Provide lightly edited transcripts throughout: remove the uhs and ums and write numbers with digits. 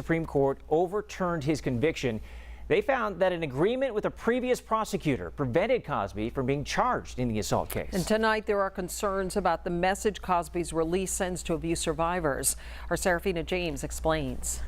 Supreme Court overturned his conviction. They found that an agreement with a previous prosecutor prevented Cosby from being charged in the assault case. And tonight there are concerns about the message Cosby's release sends to abuse survivors. Our Serafina James explains.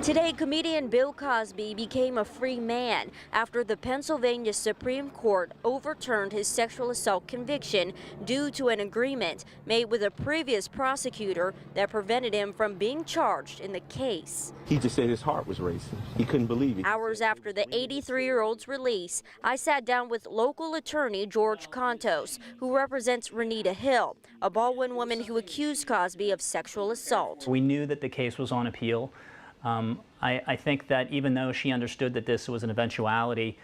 Today, comedian Bill Cosby became a free man after the Pennsylvania Supreme Court overturned his sexual assault conviction due to an agreement made with a previous prosecutor that prevented him from being charged in the case. He just said his heart was racing. He couldn't believe it. Hours after the 83-year-old's release, I sat down with local attorney George Contos, who represents Renita Hill, a Baldwin woman who accused Cosby of sexual assault. We knew that the case was on appeal. I think that even though she understood that this was an eventuality,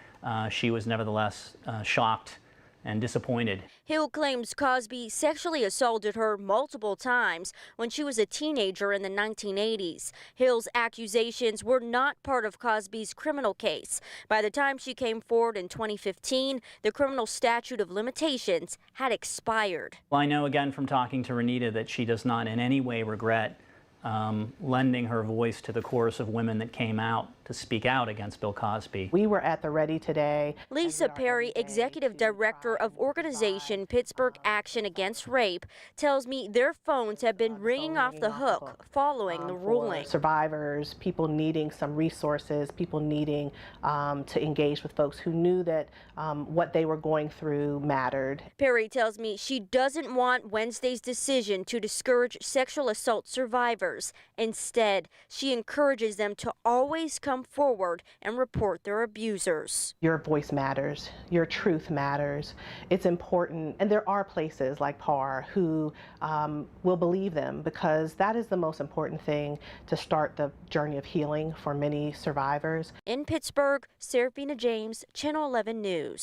she was nevertheless shocked and disappointed. Hill claims Cosby sexually assaulted her multiple times when she was a teenager in the 1980s. Hill's accusations were not part of Cosby's criminal case. By the time she came forward in 2015, the criminal statute of limitations had expired. Well, I know again from talking to Renita that she does not in any way regret lending her voice to the chorus of women that came out to speak out against Bill Cosby. We were at the ready today. Lisa Perry, executive director of organization Pittsburgh Action Against Rape, tells me their phones have been ringing off the hook following the ruling. Survivors, people needing some resources, people needing to engage with folks who knew that what they were going through mattered. Perry tells me she doesn't want Wednesday's decision to discourage sexual assault survivors. Instead, she encourages them to always come forward and report their abusers. Your voice matters. Your truth matters. It's important. And there are places like PAR who will believe them, because that is the most important thing to start the journey of healing for many survivors. In Pittsburgh, Serafina James, Channel 11 News.